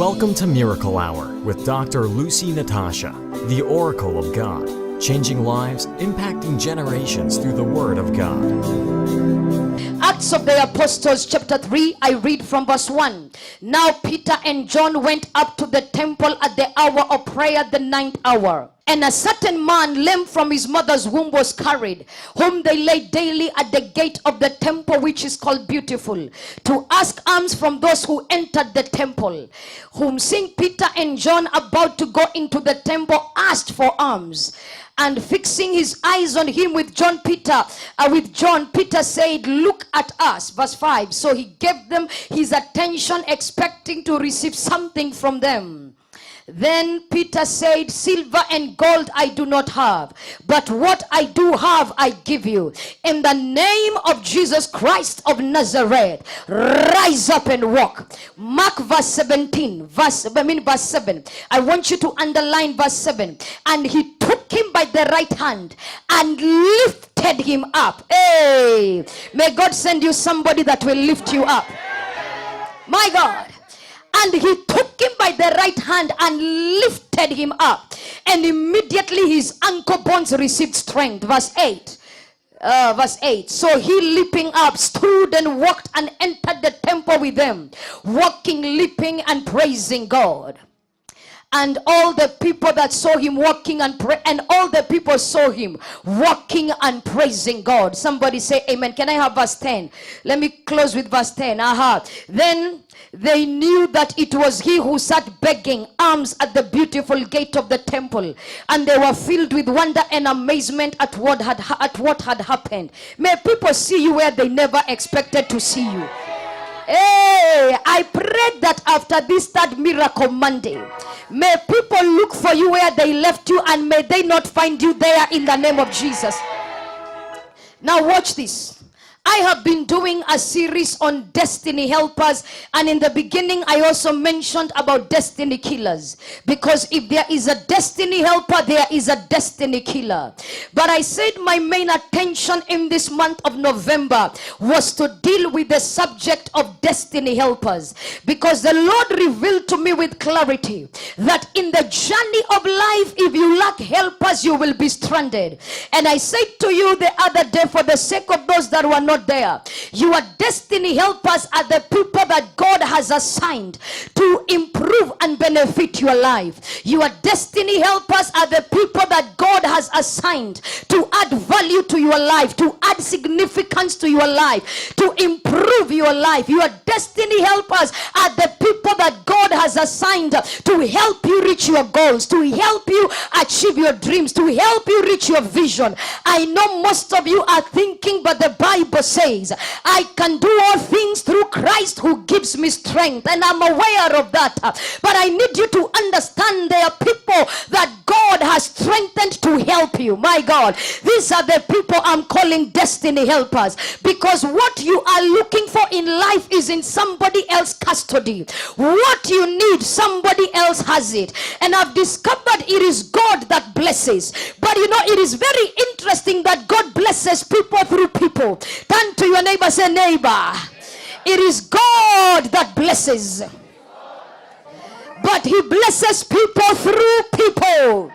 Welcome to Miracle Hour with Dr. Lucy Natasha, the Oracle of God, changing lives, impacting generations through the Word of God. Acts of the Apostles chapter 3, I read from verse 1. Now Peter and John went up to the temple at the hour of prayer, the 9th hour. And a certain man, lame from his mother's womb, was carried, whom they laid daily at the gate of the temple, which is called Beautiful, to ask alms from those who entered the temple. Whom seeing Peter and John about to go into the temple, asked for alms. And fixing his eyes on him with John, Peter said, "Look at us." Verse 5. So he gave them his attention, expecting to receive something from them. Then Peter said, "Silver and gold I do not have, but what I do have I give you. In the name of Jesus Christ of Nazareth, rise up and walk." Mark verse 17, verse 7. I want you to underline verse 7. And he took him by the right hand and lifted him up. Hey, may God send you somebody that will lift you up. My God. And he took him by the right hand and lifted him up. And immediately his ankle bones received strength. Verse 8. So he, leaping up, stood and walked and entered the temple with them, walking, leaping, and praising God. And all the people that saw him walking and all the people saw him walking and praising God. Somebody say amen. Can I have verse 10? Let me close with verse 10. Then they knew that it was he who sat begging alms at the beautiful gate of the temple, and they were filled with wonder and amazement at what had happened. May people see you where they never expected to see you. Hey, I pray that after this third miracle Monday, may people look for you where they left you, and may they not find you there in the name of Jesus. Now watch this. I have been doing a series on destiny helpers, and in the beginning I also mentioned about destiny killers, because if there is a destiny helper, there is a destiny killer. But I said my main attention in this month of November was to deal with the subject of destiny helpers, because the Lord revealed to me with clarity that in the journey of life, if you lack helpers, you will be stranded. And I said to you the other day, for the sake of those that were not there, your destiny helpers are the people that God has assigned to improve and benefit your life. Your destiny helpers are the people that God has assigned to add value to your life, to add significance to your life, to improve your life. Your destiny helpers are the people that God has assigned to help you reach your goals, to help you achieve your dreams, to help you reach your vision. I know most of you are thinking, but the Bible says, "I can do all things through Christ who gives me strength." And I'm aware of that. But I need you to understand there are people that God has strengthened to help you. My God, these are the people I'm calling destiny helpers, because what you are looking for in life is in somebody else's custody. What you need, somebody else has it. And I've discovered it is God that blesses. But you know, it is very interesting that God blesses people through people. Turn to your neighbor, say, "Neighbor, it is God that blesses, but he blesses people through people."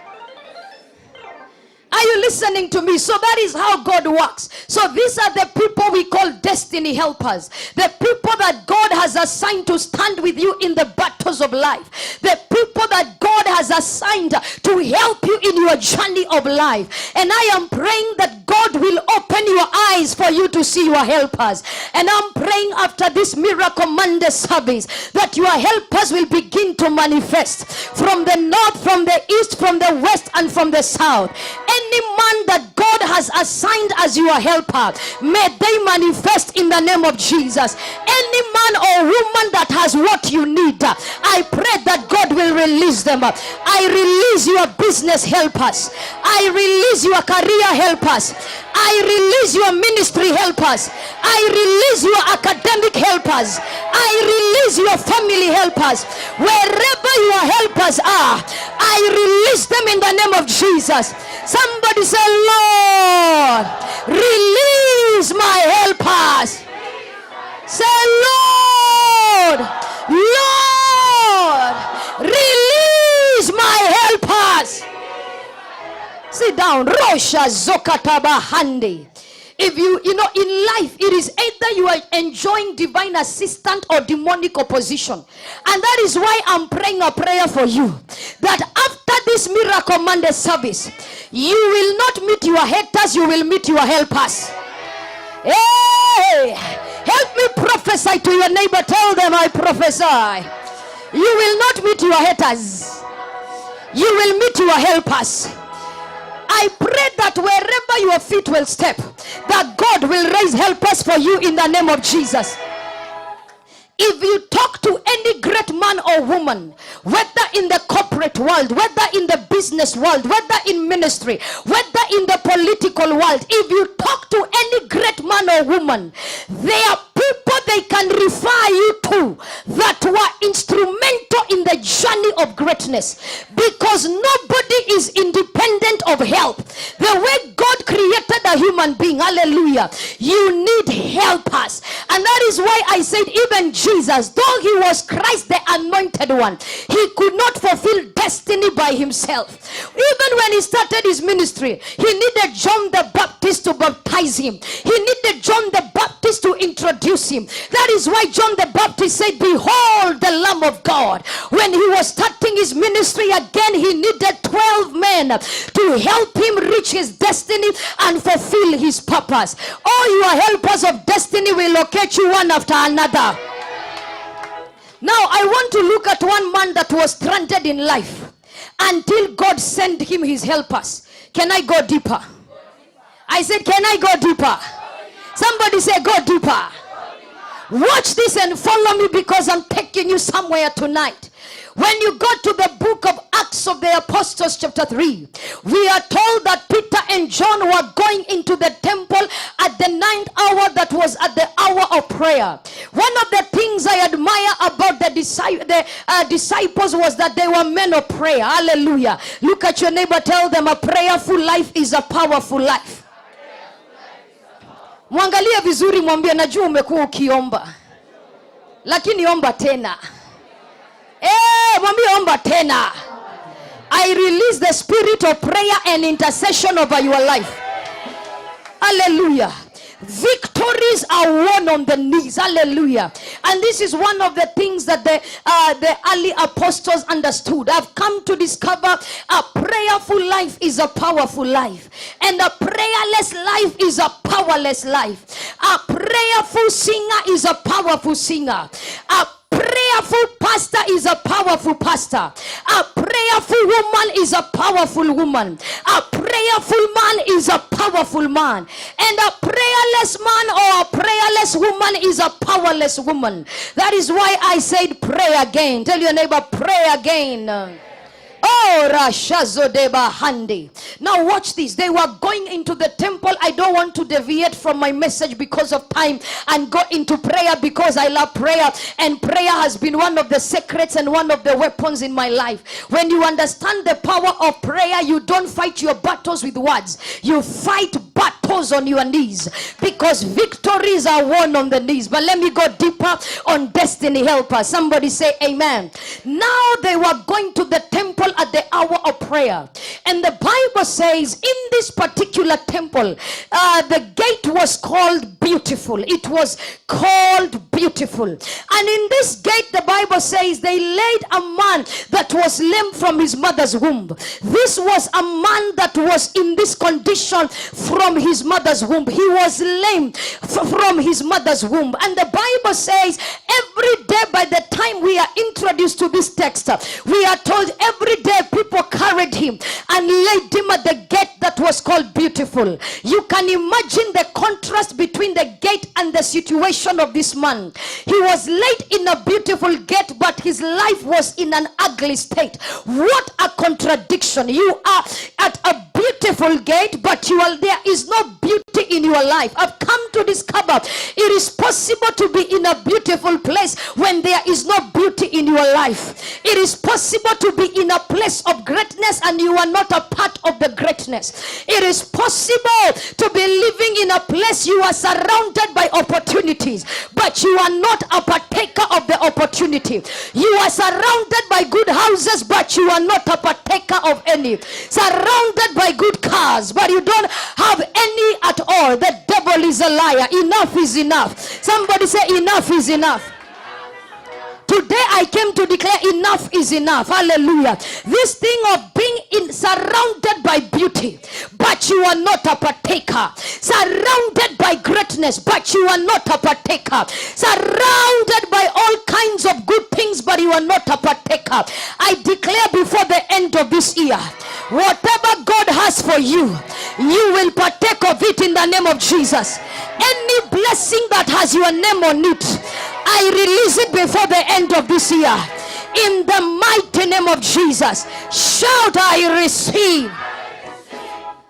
Are you listening to me? So that is how God works. So these are the people we call destiny helpers. The people that God has assigned to stand with you in the battles of life. The people that God has assigned to help you in your journey of life. And I am praying that God will open your eyes for you to see your helpers. And I'm praying after this Miracle Monday service that your helpers will begin to manifest from the north, from the east, from the west, and from the south. Any man that God has assigned as your helper, may they manifest in the name of Jesus. Any man or woman that has what you need, I pray that God will release them. I release your business helpers. I release your career helpers. I release your ministry helpers. I release your academic helpers. I release your family helpers. Wherever your helpers are, I release them in the name of Jesus. Somebody say, "Lord, release my helpers." Say, "Lord, Lord, is my helpers. Sit down. Rosha Zokataba Handi. If you know, in life, it is either you are enjoying divine assistance or demonic opposition. And that is why I'm praying a prayer for you. That after this Miracle Monday service, you will not meet your haters, you will meet your helpers. Hey! Help me prophesy to your neighbor. Tell them I prophesy. You will not meet your haters. You will meet your helpers. I pray that wherever your feet will step, that God will raise helpers for you in the name of Jesus. If you talk to any great man or woman, whether in the corporate world, whether in the business world, whether in ministry, whether in the political world, if you talk to any great man or woman, there are people they can refer you to that were instrumental in the journey of greatness, because nobody is independent of help. The way God created a human being, hallelujah, you need helpers. And that is why I said even Jesus, though he was Christ the anointed one, he could not fulfill destiny by himself. Even when he started his ministry, he needed John the Baptist to baptize him. He needed John the Baptist to introduce him. That is why John the Baptist said, behold the Lamb of God. When he was starting his ministry again, he needed 12 men to help him reach his destiny and fulfill his purpose. All your helpers of destiny will locate you one after another. Now I want to look at one man that was stranded in life until God sent him his helpers. Can I go deeper? I said, can I go deeper? Somebody say, go deeper. Watch this and follow me, because I'm taking you somewhere tonight. When you go to the book of Acts of the Apostles chapter 3, we are told that Peter and John were going into the temple at the 9th hour, that was at the hour of prayer. One of the things I admire about the disciples was that they were men of prayer. Hallelujah. Look at your neighbor, tell them a prayerful life is a powerful life. Mwangalia vizuri, mwambie najua umekuwa ukiomba, lakini omba tena. Mwambie omba tena. I release the spirit of prayer and intercession over your life. Hallelujah. Victories are won on the knees. Hallelujah. And this is one of the things that the early apostles understood. I've come to discover a prayerful life is a powerful life, and a prayerless life is a powerless life. A prayerful singer is a powerful singer. A prayerful pastor is a powerful pastor. A prayerful woman is a powerful woman. A prayerful man is a powerful man. And a prayerless man or a prayerless woman is a powerless woman. That is why I said pray again. Tell your neighbor, pray again. Oh, Rashazo Deba Handi. Now watch this. They were going into the temple. I don't want to deviate from my message because of time and go into prayer, because I love prayer, and prayer has been one of the secrets and one of the weapons in my life. When you understand the power of prayer, you don't fight your battles with words. You fight battles on your knees, because victories are won on the knees. But let me go deeper on destiny helpers. Somebody say amen. Now they were going to the temple at the hour of prayer, and the Bible says in this particular temple, the gate was called Beautiful. It was called Beautiful. And in this gate, the Bible says they laid a man that was lame from his mother's womb. This was a man that was in this condition from his mother's womb. He was lame from his mother's womb. And the Bible says every day, by the time we are introduced to this text, we are told every day people carried him and laid him at the gate that was called Beautiful. You can imagine the contrast between the gate and the situation of this man. He was laid in a beautiful gate, but his life was in an ugly state. What a contradiction. You are at a beautiful gate, but there is no beauty in your life. I've come to discover it is possible to be in a beautiful place when there is no beauty in your life. It is possible to be in a place of greatness and you are not a part of the greatness. It is possible to be living in a place you are surrounded by opportunities, but you are not a partaker of the opportunity. opportunity. You are surrounded by good houses, but you are not a partaker of any. Surrounded by good cars, but you don't have any at all. The devil is a liar. Enough is enough. Somebody say enough is enough. Today I came to declare enough is enough. Hallelujah. This thing of being surrounded by beauty, but you are not a partaker. Surrounded by greatness, but you are not a partaker. Surrounded by all kinds of good things, but you are not a partaker. I declare before the end of this year, whatever God has for you, you will partake of it in the name of Jesus. Any blessing that has your name on it, I release it before the end of this year. In the mighty name of Jesus. Shout, I receive.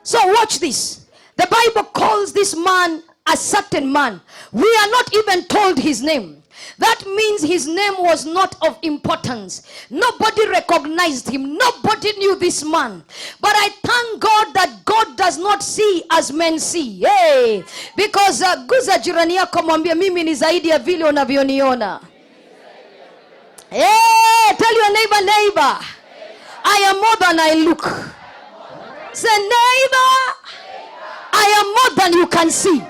So watch this. The Bible calls this man a certain man. We are not even told his name. That means his name was not of importance. Nobody recognized him. Nobody knew this man. But I thank God that God does not see as men see. Hey, because guza jirani yako mwambie mimi ni zaidi ya vile unavyoniona. Hey, tell your neighbor, I am more than I look. Say, neighbor, I am more than you can see.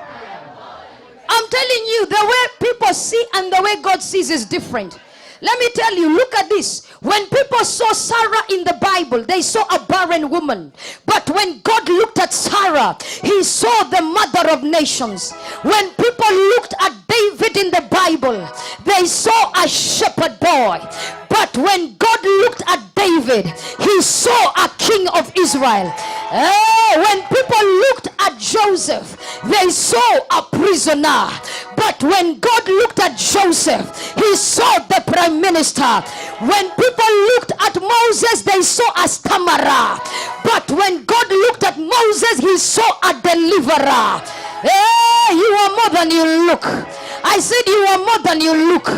I'm telling you, the way people see and the way God sees is different. Let me tell you, look at this. When people saw Sarah in the Bible, they saw a barren woman. But when God looked at Sarah, he saw the mother of nations. When people looked at David in the Bible, they saw a shepherd boy. But when God looked at David, he saw a king of Israel. When people looked at Joseph, they saw a prisoner. But when God looked at Joseph, he saw the prime minister. When people looked at Moses, they saw a stammerer. But when God looked at Moses, he saw a deliverer. You are more than you look. I said you are more than you look.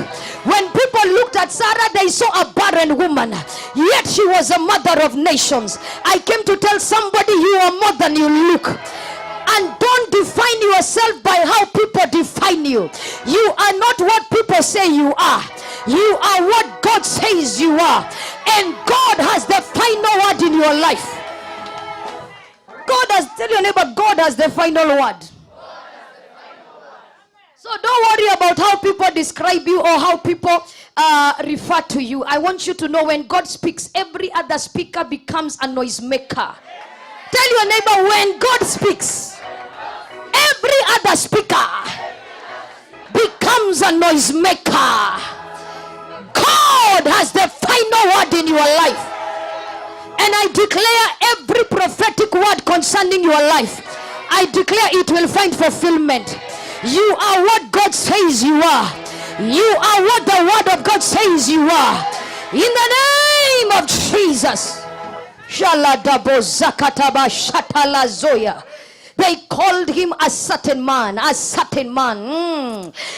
When people looked at Sarah, they saw a barren woman, yet she was a mother of nations. I came to tell somebody you are more than you look. And don't define yourself by how people define you. You are not what people say you are. You are what God says you are. And God has the final word in your life. God has, tell your neighbor, God has the final word. So don't worry about how people describe you or how people refer to you. I want you to know when God speaks, every other speaker becomes a noisemaker. Tell your neighbor, when God speaks, every other speaker becomes a noisemaker. God has the final word in your life. And I declare every prophetic word concerning your life, I declare it will find fulfillment. You are what God says you are. You are what the word of God says you are. In the name of Jesus. Shaladabo zakataba shatalazoya. They called him a certain man, a certain man.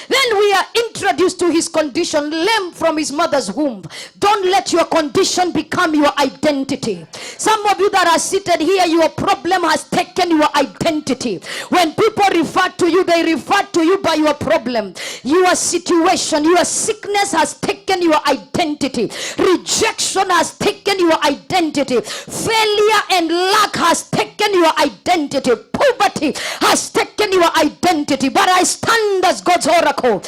Then we are introduced to his condition, lame from his mother's womb. Don't let your condition become your identity. Some of you that are seated here, your problem has taken your identity. When people refer to you, they refer to you by your problem. Your situation, your sickness has taken your identity. Rejection has taken your identity. Failure and lack has taken your identity. Poverty has taken your identity. But I stand as God's oracle.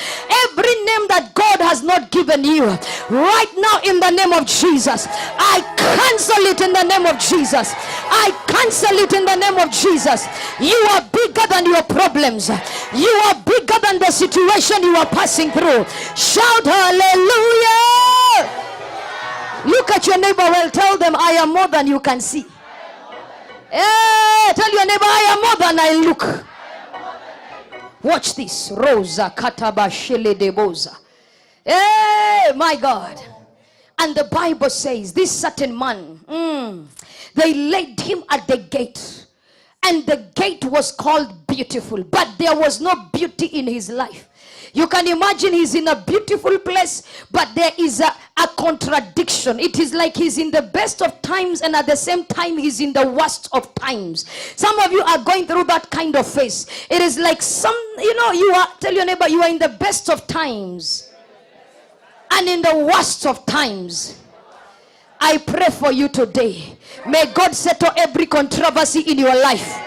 Every name that God has not given you, right now in the name of Jesus, I cancel it in the name of Jesus. I cancel it in the name of Jesus. You are bigger than your problems. You are bigger than the situation you are passing through. Shout hallelujah. Look at your neighbor. Well, tell them, I am more than you can see. Hey, tell your neighbor, I am more than I look. Watch this. Rosa kataba shele deboza. Hey, my God. And the Bible says, this certain man, they laid him at the gate. And the gate was called Beautiful. But there was no beauty in his life. You can imagine he's in a beautiful place, but there is a contradiction. It is like he's in the best of times and at the same time he's in the worst of times. Some of you are going through that kind of phase. It is like you are, tell your neighbor, you are in the best of times. And And in the worst of times, I pray for you today. May God settle every controversy in your life.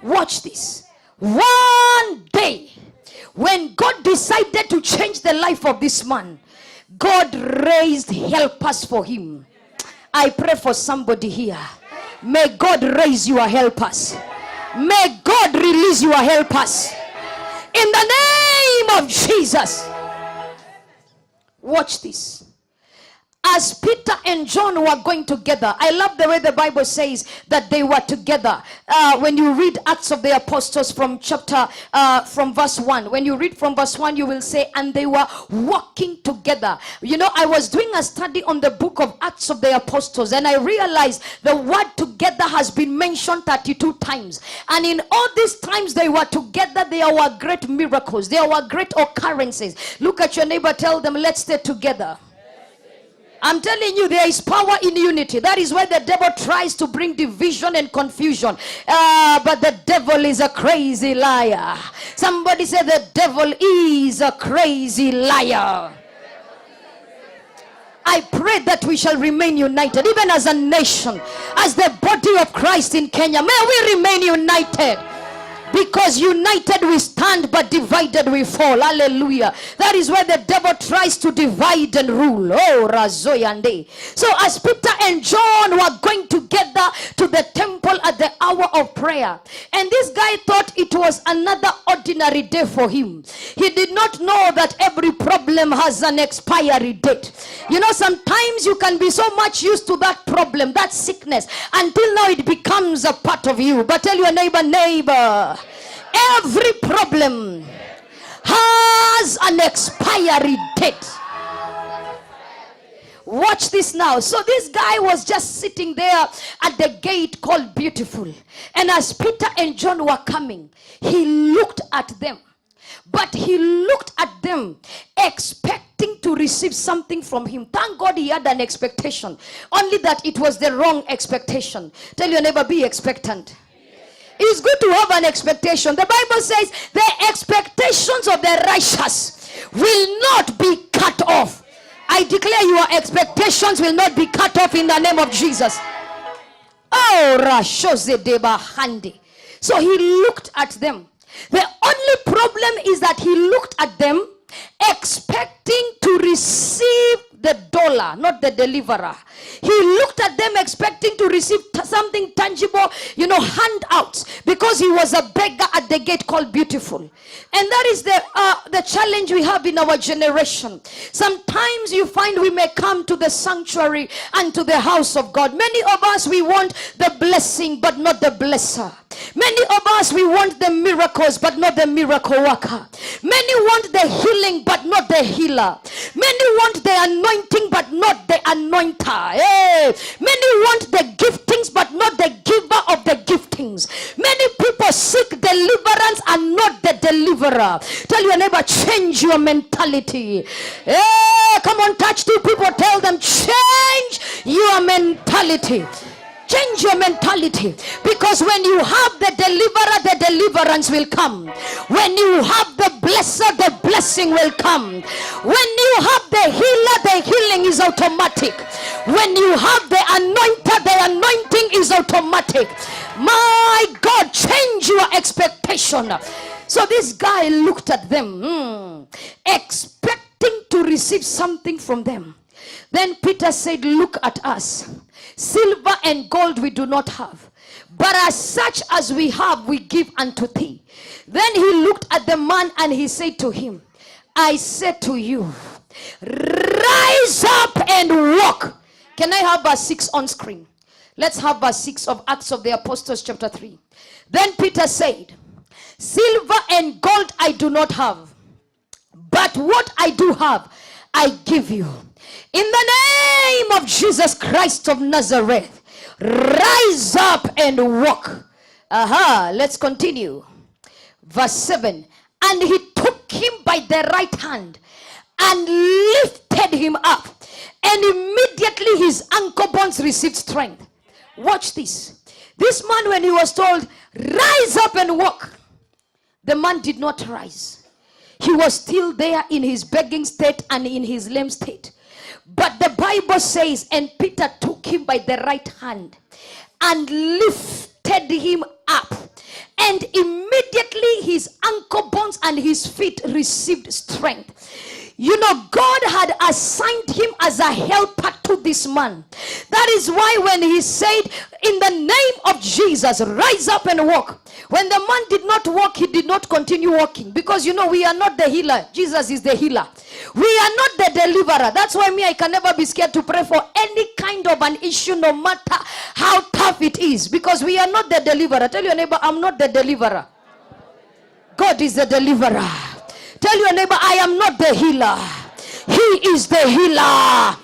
Watch this. One day, when God decided to change the life of this man, God raised helpers for him. I pray for somebody here. May God raise your helpers. May God release your helpers. In the name of Jesus. Watch this. As Peter and John were going together, I love the way the Bible says that they were together. When you read Acts of the Apostles from verse 1, when you read from verse 1, you will say, and they were walking together. You know, I was doing a study on the book of Acts of the Apostles, and I realized the word together has been mentioned 32 times. And in all these times they were together, there were great miracles. There were great occurrences. Look at your neighbor, tell them, let's stay together. I'm telling you, there is power in unity. That is why the devil tries to bring division and confusion. But the devil is a crazy liar. Somebody said the devil is a crazy liar. I pray that we shall remain united, even as a nation, as the body of Christ in Kenya. May we remain united. Because united we stand, but divided we fall. Hallelujah. That is why the devil tries to divide and rule. Oh, Razoyande. So as Peter and John were going together to the temple at the hour of prayer, and this guy thought it was another ordinary day for him. He did not know that every problem has an expiry date. You know, sometimes you can be so much used to that problem, that sickness, until now it becomes a part of you. But tell your neighbor, every problem has an expiry date. Watch this now. So this guy was just sitting there at the gate called Beautiful. And as Peter and John were coming, he looked at them. But he looked at them expecting to receive something from him. Thank God he had an expectation. Only that it was the wrong expectation. Tell your neighbor, be expectant. It's good to have an expectation. The Bible says the expectations of the righteous will not be cut off. I declare your expectations will not be cut off in the name of Jesus. Oh, Rashoze Deba Handi. So he looked at them. The only problem is that he looked at them expecting to receive the dollar, not the deliverer. He looked at them expecting to receive something tangible, handouts, because he was a beggar at the gate called Beautiful. And that is the challenge we have in our generation. Sometimes you find we may come to the sanctuary and to the house of God. Many of us, we want the blessing but not the blesser. Many of us, we want the miracles but not the miracle worker. Many want the healing but not the healer. Many want the anointing but not the anointer. Hey. Many want the giftings but not the giver of the giftings. Many people seek deliverance and not the deliverer. Tell your neighbor, change your mentality. Hey, come on, touch two people, tell them, change your mentality. Change your mentality, because when you have the deliverer, the deliverance will come. When you have the blesser, the blessing will come. When you have the healer, the healing is automatic. When you have the anointer, the anointing is automatic. My God, change your expectation. So this guy looked at them, expecting to receive something from them. Then Peter said, look at us. Silver and gold we do not have, but as such as we have, we give unto thee. Then he looked at the man and he said to him, I said to you, rise up and walk. Can I have verse 6 on screen? Let's have verse 6 of Acts of the Apostles chapter 3. Then Peter said, silver and gold I do not have, but what I do have, I give you. In the name of Jesus Christ of Nazareth, rise up and walk. Let's continue. Verse 7. And he took him by the right hand and lifted him up, and immediately his ankle bones received strength. Watch this. This man, when he was told, rise up and walk, the man did not rise. He was still there in his begging state and in his lame state. But the Bible says, and Peter took him by the right hand and lifted him up. And immediately his ankle bones and his feet received strength. You know, God had assigned him as a helper to this man. That is why when he said, in the name of Jesus, rise up and walk. When the man did not walk, he did not continue walking. Because you know, we are not the healer. Jesus is the healer. We are not the deliverer. That's why I can never be scared to pray for any kind of an issue, no matter how tough it is. Because we are not the deliverer. Tell your neighbor, I'm not the deliverer. God is the deliverer. Tell your neighbor, I am not the healer. He is the healer.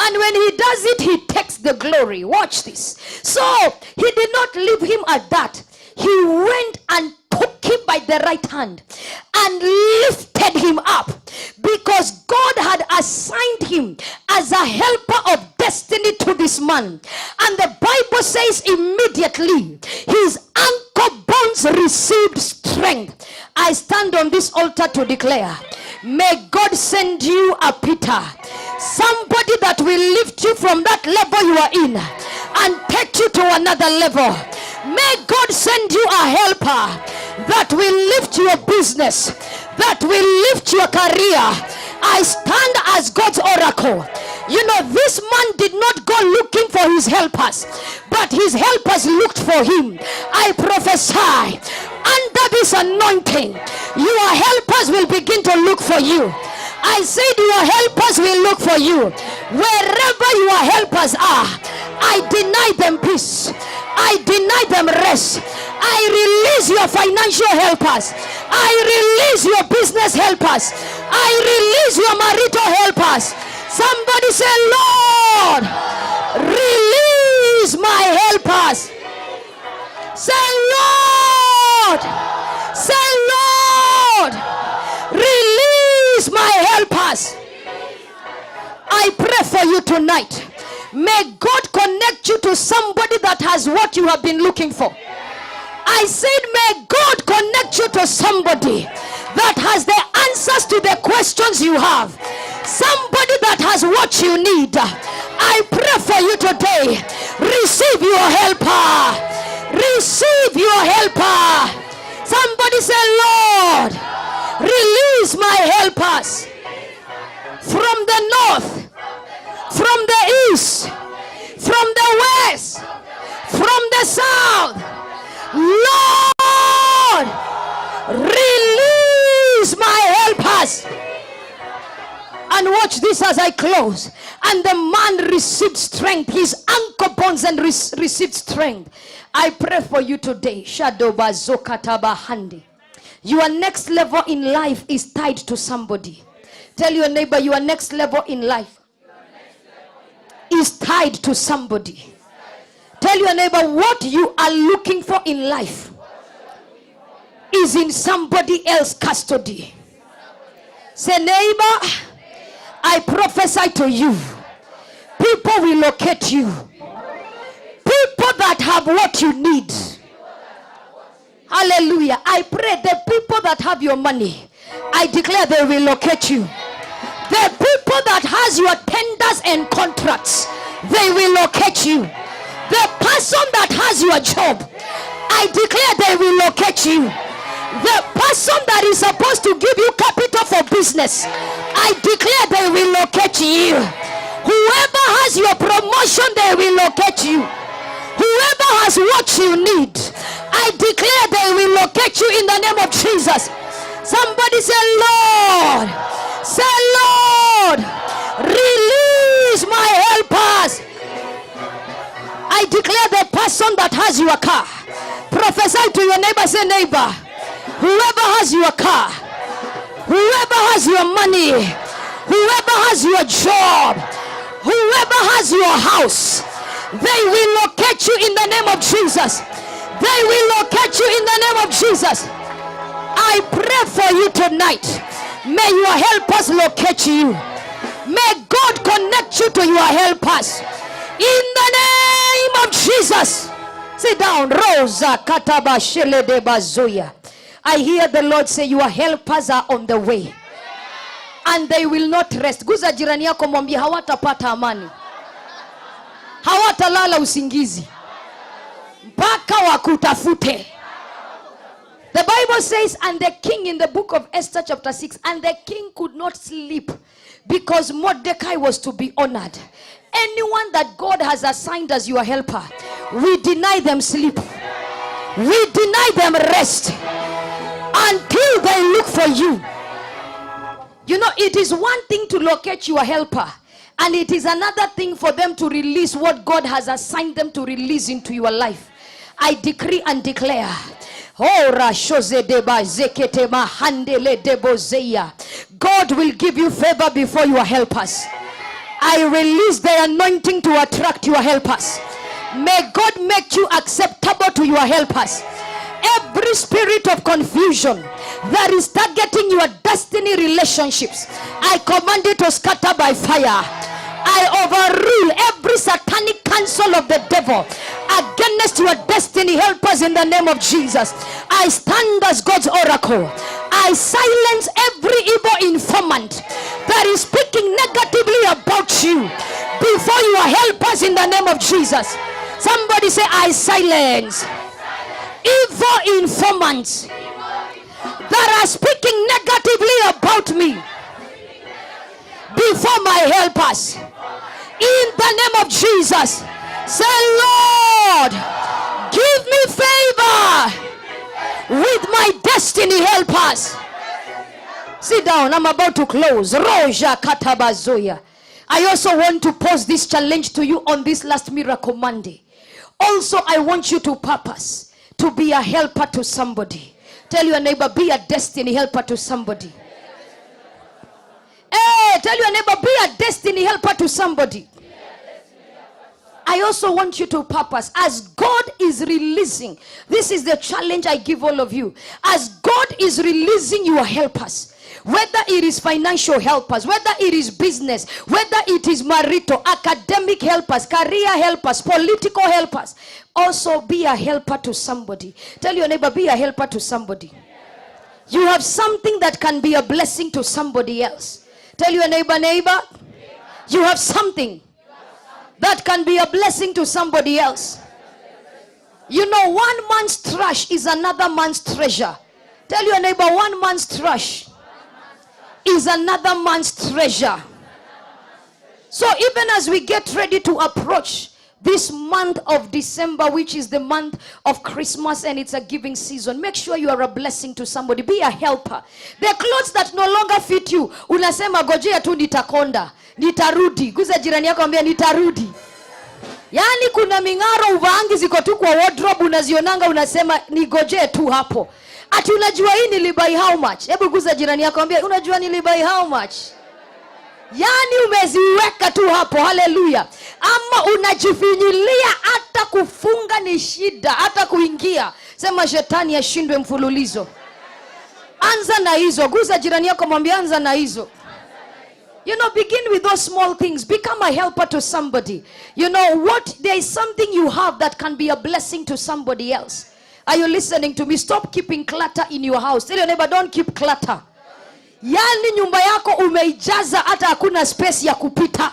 And when he does it, he takes the glory. Watch this. So he did not leave him at that. He went and took him by the right hand and lifted him up, because God had assigned him as a helper of destiny to this man. And the Bible says immediately his ankle bones received strength. I stand on this altar to declare, may God send you a Peter, somebody that will lift you from that level you are in and take you to another level. May God send you a helper that will lift your business, that will lift your career. I stand as God's oracle. You know, this man did not go looking for his helpers, but his helpers looked for him. I prophesy, under this anointing, your helpers will begin to look for you. I said your helpers will look for you. Wherever your helpers are, I deny them peace. I deny them rest. I release your financial helpers. I release your business helpers. I release your marital helpers. Somebody say, Lord, release my helpers. Say, Lord. Say, Lord, release my helpers. I pray for you tonight. May God connect you to somebody that has what you have been looking for. I said, may God connect you to somebody that has the answers to the questions you have. Somebody that has what you need. I pray for you today. Receive your helper. Receive your helper. Somebody say, Lord, release my helpers from the north, from the east, from the west, from the south. Lord, release my helpers. And watch this as I close. And the man received strength. His ankle bones and received strength. I pray for you today. Your next level in life is tied to somebody. Tell your neighbor, your next level in life is tied to somebody. Tell your neighbor, what you are looking for in life is in somebody else's custody. Say, neighbor, I prophesy to you, people will locate you. People that have what you need. Hallelujah. I pray the people that have your money, I declare they will locate you. The people that has your tenders and contracts, they will locate you. The person that has your job, I declare they will locate you. The person that is supposed to give you capital for business, I declare they will locate you. Whoever has your promotion, they will locate you. Whoever has what you need, I declare they will locate you in the name of Jesus. Somebody say, Lord. Say, Lord, release my helpers. I declare the person that has your car. Prophesy to your neighbor. Say, neighbor, whoever has your car, whoever has your money, whoever has your job, whoever has your house, they will locate you in the name of Jesus. They will locate you in the name of Jesus. I pray for you tonight. May your helpers locate you. May God connect you to your helpers. In the name of Jesus. Sit down. Rosa Kataba Shele de Bazuya. I hear the Lord say your helpers are on the way. And they will not rest. Guza jirani yako mwambie hawatapata amani. Hawatalala usingizi. Mpaka wakutafute. The Bible says, and the king in the book of Esther chapter 6, and the king could not sleep because Mordecai was to be honored. Anyone that God has assigned as your helper, we deny them sleep. We deny them rest until they look for you. You know, it is one thing to locate your helper, and it is another thing for them to release what God has assigned them to release into your life. I decree and declare, God will give you favor before your helpers. I release the anointing to attract your helpers. May God make you acceptable to your helpers. Every spirit of confusion that is targeting your destiny relationships, I command it to scatter by fire. I overrule every satanic counsel of the devil against your destiny helpers in the name of Jesus. I stand as God's oracle. I silence every evil informant that is speaking negatively about you before your helpers in the name of Jesus. Somebody say, I silence evil informants that are speaking negatively about me before my helpers. In the name of Jesus, say, Lord, give me favor with my destiny helpers. Sit down, I'm about to close. Roja Katabazoya. I also want to pose this challenge to you on this last Miracle Monday. Also, I want you to purpose to be a helper to somebody. Tell your neighbor, be a destiny helper to somebody. Hey, tell your neighbor, be a destiny helper to somebody. I also want you to purpose as God is releasing. This is the challenge I give all of you. As God is releasing your helpers, whether it is financial helpers, whether it is business, whether it is marital, academic helpers, career helpers, political helpers, also be a helper to somebody. Tell your neighbor, be a helper to somebody. You have something that can be a blessing to somebody else. Tell your neighbor, neighbor, you have something that can be a blessing to somebody else. You know, one man's trash is another man's treasure. Tell your neighbor, one man's trash is another man's treasure. So even as we get ready to approach this month of December, which is the month of Christmas and it's a giving season, make sure you are a blessing to somebody. Be a helper. The clothes that no longer fit you, unasema gojea tu nitakonda, nitarudi. Guza jirani yako ambia nitarudi. Yani kuna mingaro uvaangi ziko tu kwa wardrobe, unazionanga unasema nigojee tu hapo. Ati unajua hii nilibai how much? Hebu guza jirani yako ambia unajua nilibai how much? Yani umeziweka tu hapo. Haleluya. Ama unajifinyilia, hata kufunga ni shida, hata kuingia. Sema shetani ashindwe mfululizo. Anza na hizo. Guza jirani yako mwambie anza na hizo. You know, begin with those small things. Become a helper to somebody. You know what? There is something you have that can be a blessing to somebody else. Are you listening to me? Stop keeping clutter in your house. Tell your neighbor, don't keep clutter. Yani nyumba yako umeijaza hata hakuna space ya kupita.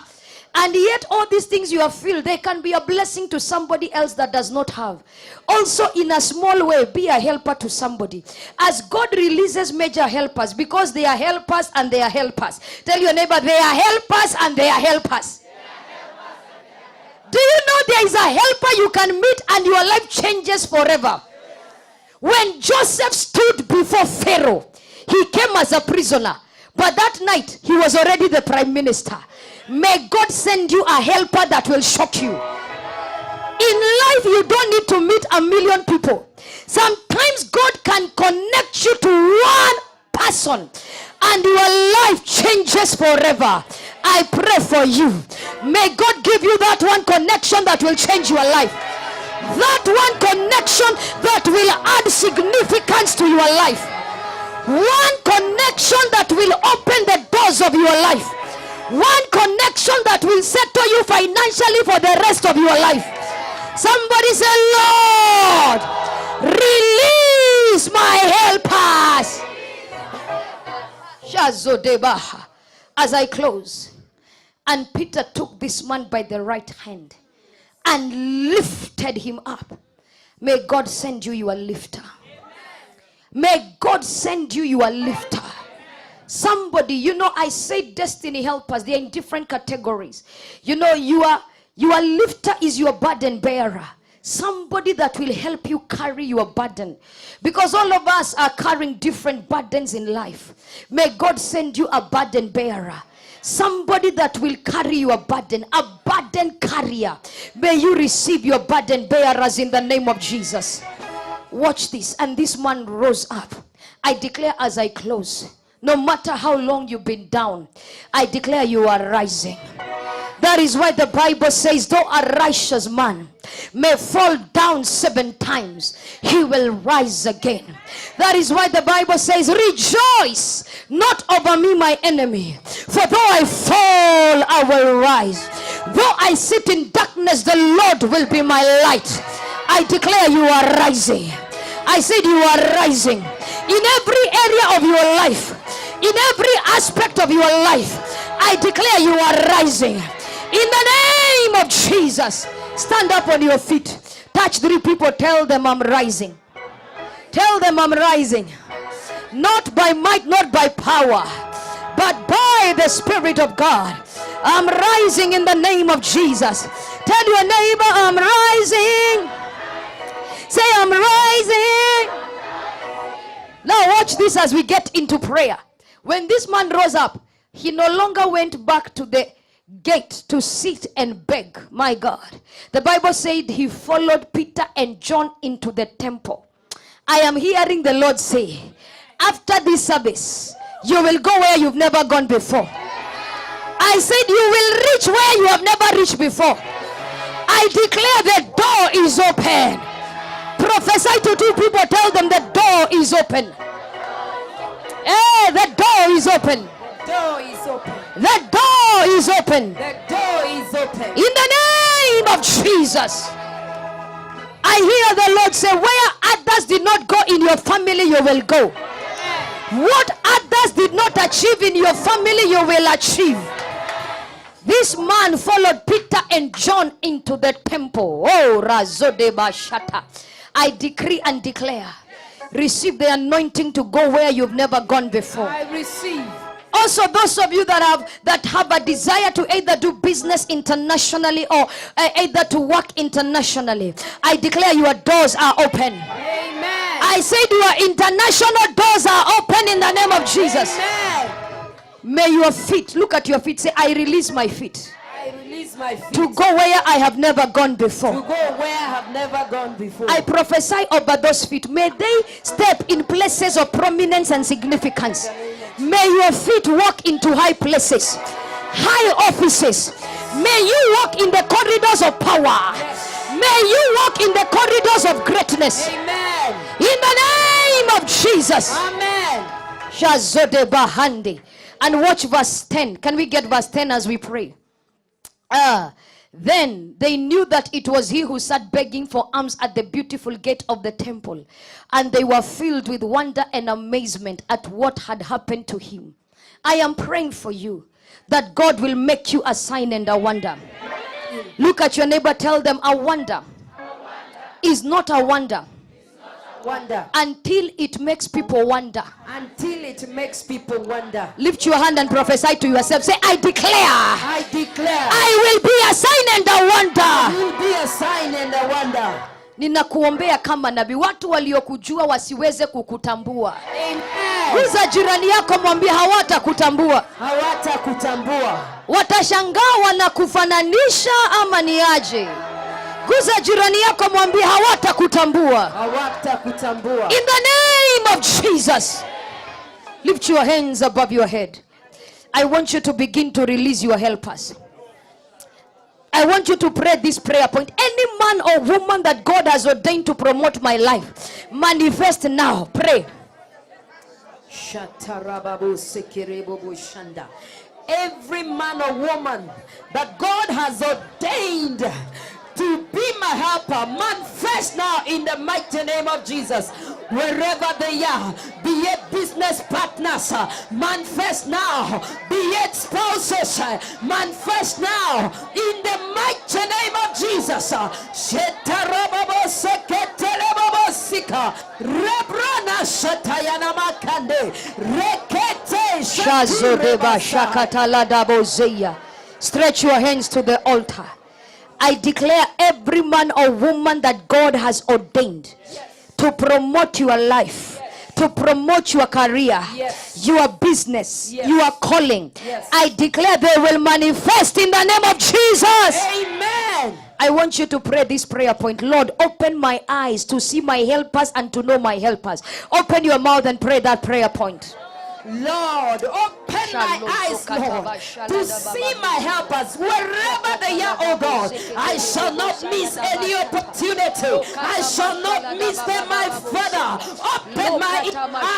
And yet all these things you have filled, they can be a blessing to somebody else that does not have. Also in a small way, be a helper to somebody. As God releases major helpers, because they are helpers and they are helpers. Tell your neighbor, they are helpers and they are helpers. Do you know there is a helper you can meet and your life changes forever? When Joseph stood before Pharaoh, he came as a prisoner. But that night, he was already the prime minister. May God send you a helper that will shock you. In life, you don't need to meet a million people. Sometimes God can connect you to one person and your life changes forever. I pray for you. May God give you that one connection that will change your life. That one connection that will add significance to your life. One connection that will open the doors of your life. One connection that will settle you financially for the rest of your life. Somebody say, Lord, release is my helpers. Shazodebaha. As I close, and Peter took this man by the right hand and lifted him up. May God send you your lifter. May God send you your lifter. Somebody, I say destiny helpers, they are in different categories. Your lifter is your burden bearer. Somebody that will help you carry your burden. Because all of us are carrying different burdens in life. May God send you a burden bearer. Somebody that will carry your burden. A burden carrier. May you receive your burden bearers in the name of Jesus. Watch this. And this man rose up. I declare as I close, no matter how long you've been down, I declare you are rising. That is why the Bible says, though a righteous man may fall down 7 times, he will rise again. That is why the Bible says, rejoice not over me, my enemy, for though I fall, I will rise. Though I sit in darkness, the Lord will be my light. I declare you are rising. I said you are rising in every area of your life, in every aspect of your life. I declare you are rising in the name of Jesus. Stand up on your feet. Touch 3 people. Tell them I'm rising. Tell them I'm rising. Not by might, not by power, but by the Spirit of God. I'm rising in the name of Jesus. Tell your neighbor I'm rising. Say I'm rising. Now watch this as we get into prayer. When this man rose up, he no longer went back to the gate to sit and beg. My God. The Bible said he followed Peter and John into the temple. I am hearing the Lord say, after this service, you will go where you've never gone before. I said you will reach where you have never reached before. I declare the door is open. Prophesy to 2 people. Tell them the door is open. Hey, the door is open. The door is open. The door is open. The door is open. In the name of Jesus. I hear the Lord say, where others did not go in your family, you will go. What others did not achieve in your family, you will achieve. This man followed Peter and John into the temple. Oh, Razodeba Shata. I decree and declare, receive the anointing to go where you've never gone before. I receive. Also, those of you that have a desire to either do business internationally or either to work internationally, I declare your doors are open. Amen. I said your international doors are open in the name of Jesus. Amen. May your feet, look at your feet, say, I release my feet. I release my feet To go where I have never gone before. to go where I have never gone before. I prophesy over those feet. May they step in places of prominence and significance. May your feet walk into high places, high offices. May you walk in the corridors of power. May you walk in the corridors of greatness. Amen. In the name of Jesus. Amen. Shazode Bahandi. And watch verse 10. Can we get verse 10 as we pray? Then they knew that it was he who sat begging for alms at the beautiful gate of the temple. And they were filled with wonder and amazement at what had happened to him. I am praying for you that God will make you a sign and a wonder. Look at your neighbor, tell them a wonder is not a wonder Wonder. until it makes people wonder. Until it makes people wonder. Lift your hand and prophesy to yourself. Say, I declare I declare I will be a sign and a wonder. you will be a sign and a wonder. Ninakuombea kama nabii, watu waliokujua wasiweze kukutambua. Amen. Guza jirani yako, mwambie hawatakutambua. Hawatakutambua. Watashangaa wanakufananisha ama ni aje. Guza jirani yako, mwambie hawatakutambua. Hawatakutambua. In the name of Jesus. Lift your hands above your head. I want you to begin to release your helpers. I want you to pray this prayer point. Any man or woman that God has ordained to promote my life, manifest now. Pray. Every man or woman that God has ordained to be my helper, manifest now in the mighty name of Jesus. wherever they are, be it business partners, manifest now, be it spouses, manifest now, in the mighty name of Jesus. Stretch your hands to the altar. I declare every man or woman that God has ordained to promote your life, to promote your career, your business, your calling. I declare they will manifest in the name of Jesus. Amen. I want you to pray this prayer point. Lord, open my eyes to see my helpers and to know my helpers. Open your mouth and pray that prayer point. Lord, open my eyes, Lord, to see my helpers wherever they are, oh God. I shall not miss any opportunity. I shall not miss them, my Father. Open my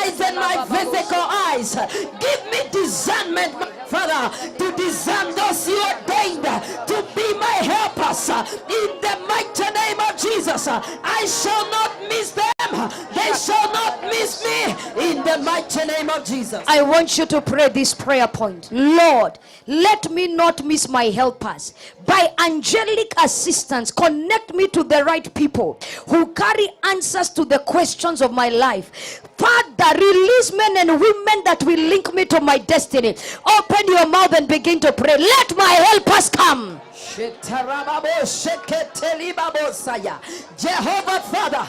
eyes and my physical eyes. Give me discernment, my Father, to discern those you ordained to be my helpers. In the mighty name of Jesus, I shall not miss them. They shall not miss me. In the mighty name of Jesus. I want you to pray this prayer point. Lord, let me not miss my helpers. By angelic assistance, connect me to the right people who carry answers to the questions of my life. Father, release men and women that will link me to my destiny. Open your mouth and begin to pray. Let my helpers come. Jehovah Father,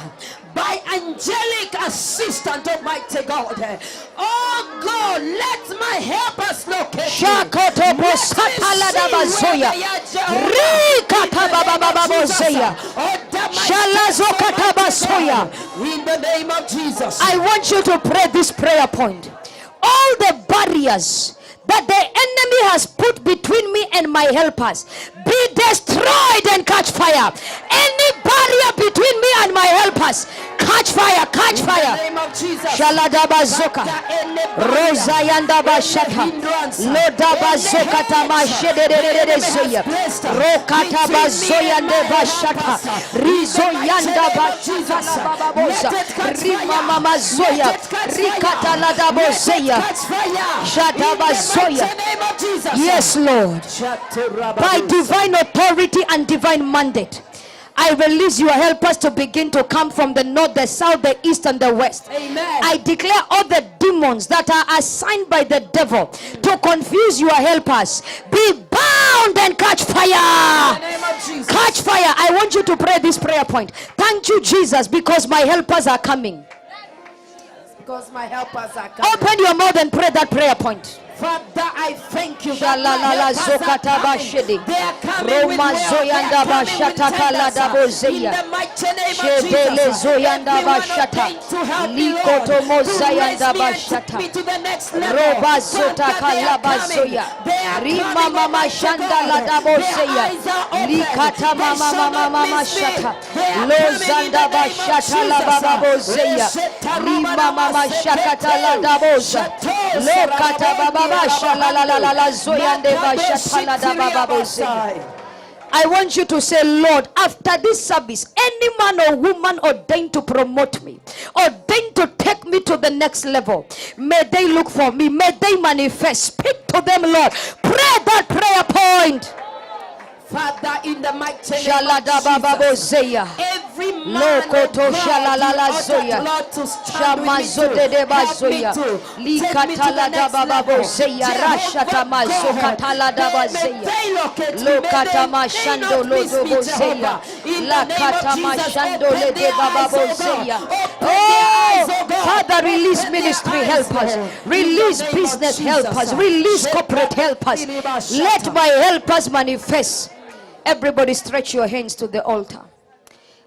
by angelic assistance, Almighty God, oh God, let my helpers locate in the name of Jesus. I want you to pray this prayer point. All the barriers that the enemy has put between me and my helpers be destroyed and catch fire. Any barrier between me and my helpers, catch fire, catch fire. Shaladabazoka Rosayanda Bashata Lodabazoka Tamashederezeya Rokata Bazoyande Bashata Rizoyanda Bashata Bababosa Rima Mama Zoya Rikata Ladabozeya Shadabazoya. Yes, Lord. By divine authority and divine mandate, I release your helpers to begin to come from the north, the south, the east, and the west. Amen. I declare all the demons that are assigned by the devil to confuse your helpers be bound and catch fire. In the name of Jesus. Catch fire. I want you to pray this prayer point. Thank you, Jesus, because my helpers are coming. Because my helpers are coming. Open your mouth and pray that prayer point. Father, I thank you that my helpers are coming. They are coming with will. They are coming with tenders. In the mighty name of Jesus, everyone ordained to help me, Lord, to raise me and take me to the next level. Father, they are coming. They are coming, Almighty God. Their eyes are open. They shall not miss me. They are coming in the name of Jesus. I want you to say, Lord, after this service, any man or woman ordained to promote me, ordained to take me to the next level, may they look for me, may they manifest. Speak to them, Lord. Pray that prayer point. Father, in the mighty name of Jesus, every man of God, Lord, to stand with me, to help me to take me to the next level. Jehovah God, may they locate me, may they not miss me, Jehovah. In the name of Jesus, open their eyes, oh God. Father, release ministry helpers, release business helpers, release corporate helpers. Let my helpers manifest. Everybody stretch your hands to the altar.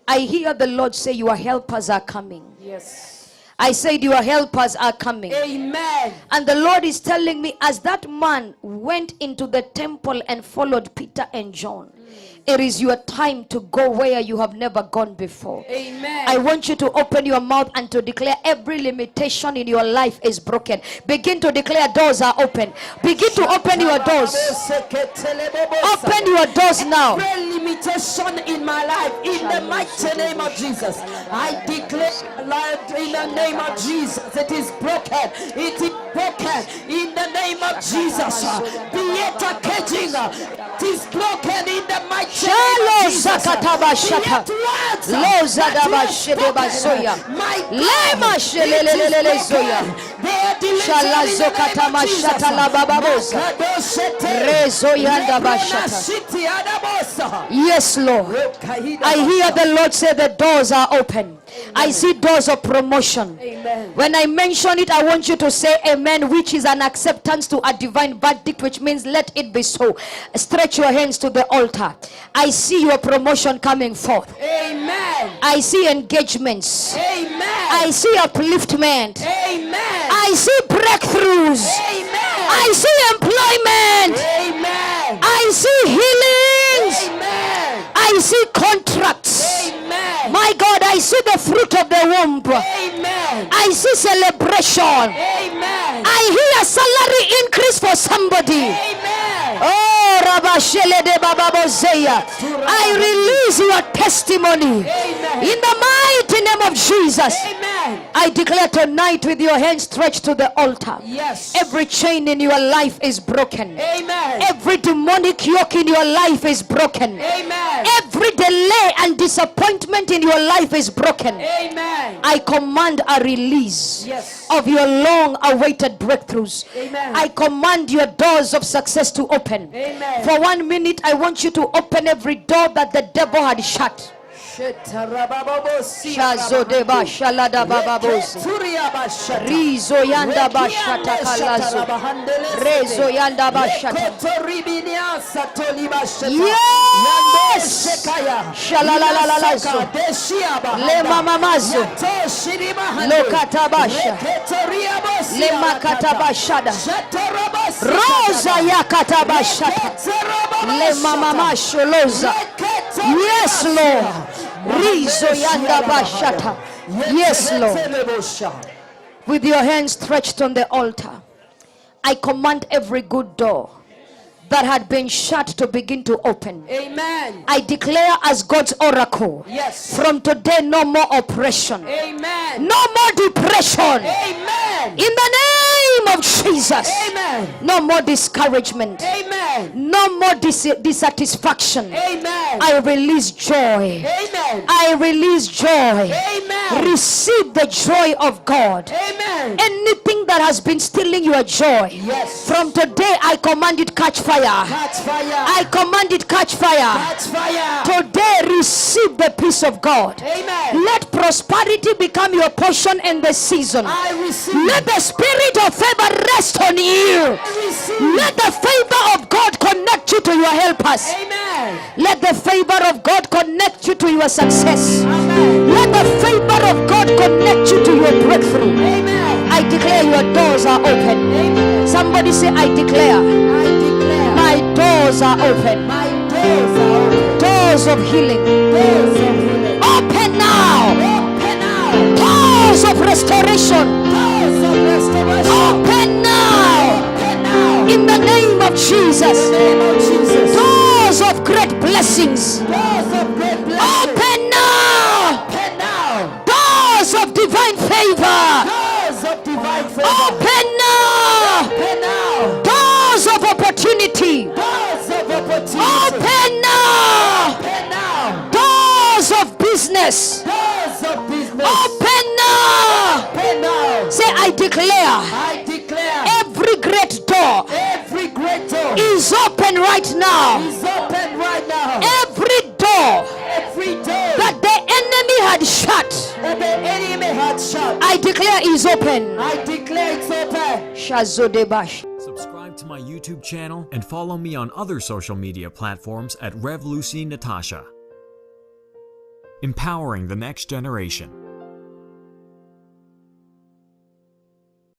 I hear the Lord say your helpers are coming. Yes. I said your helpers are coming. Amen. And the Lord is telling me, as that man went into the temple and followed Peter and John, It is your time to go where you have never gone before. Amen. I want you to open your mouth and to declare every limitation in your life is broken. Begin to declare doors are open. Begin to open your doors. Open your doors now. Every limitation in my life, in the mighty name of Jesus, I declare, Lord, in the name of Jesus, it is broken. It is broken in the name of Jesus. Theater caging, it is broken in the mighty name of Jesus. Yes, Lord. I hear the Lord say the doors are open. I see doors of promotion. Amen. When I mention it, I want you to say amen, which is an acceptance to a divine verdict, which means let it be so. Stretch your hands to the altar. I see your promotion coming forth. Amen. I see engagements. Amen. I see upliftment. Amen. I see breakthroughs. Amen. I see employment. Amen. I see healings. Amen. I see contracts. Amen. My God, I see the fruit of the womb. Amen. I see celebration. Amen. I hear salary increase for somebody. Amen. Oh, Rabashele de Bababozeya. I release your testimony Amen. in the mighty name of Jesus. Amen. I declare tonight with your hands stretched to the altar. Yes. Every chain in your life is broken. Amen. Every demonic yoke in your life is broken. Amen. Every delay and disappointment in your life is broken. Amen. I command a release Yes. of your long awaited breakthroughs. Amen. I command your doors of success to open. Amen. For 1 minute, I want you to open every door that the devil had shut. Shazodeba shalada bababosi. Rizo yanda bashata kalazo. Rezo yanda bashata. Yes! Shalalalalazo. Le mamamazo. Lokatabasha. Le makatabashada. Rosa yakatabashata. Le mamamasho loza. Yes, Lord. Rizo yanda bashata. Yes, Lord. With your hands stretched on the altar, I command every good door that had been shut to begin to open. Amen. I declare as God's oracle, Yes. from today no more oppression, Amen. no more depression. Amen. In the name of Jesus, Amen. no more discouragement, Amen. no more dissatisfaction. Amen. I release joy. Amen. I release joy. Amen. Receive the joy of God. Amen. Anything that has been stealing your joy, Yes. from today I command it catch fire. Catch fire. I command it catch fire. Catch fire. Today receive the peace of God. Amen. Let prosperity become your portion in the season. I receive. Let the spirit of favor rest on you. I receive. Let the favor of God connect you to your helpers. Amen. Let the favor of God connect you to your success. Amen. Let the favor of God connect you to your breakthrough. Amen. I declare your doors are open. Amen. Somebody say, I declare I declare my doors are open. my doors are open. Doors of healing. Doors of healing. Open now. Open now. Doors of restoration. Doors of restoration. Open now. Open now. In the name of Jesus. In the name of Jesus. Doors of great blessings. Doors of great blessing. Open now. Open now. Doors of divine favor. Doors of divine favor. Open now. Open now. Doors of opportunity. Doors of opportunity. Open now. Open now. Doors of business. Doors of business. Open now. Open now. Say, I declare I declare every great door every great door is open right now. is open right now. Every door Every door that the enemy had shut, that the enemy had shut, I declare is open. I declare it's open. Shazodebash. Subscribe to my YouTube channel and follow me on other social media platforms at Rev Lucy Natasha. Empowering the next generation.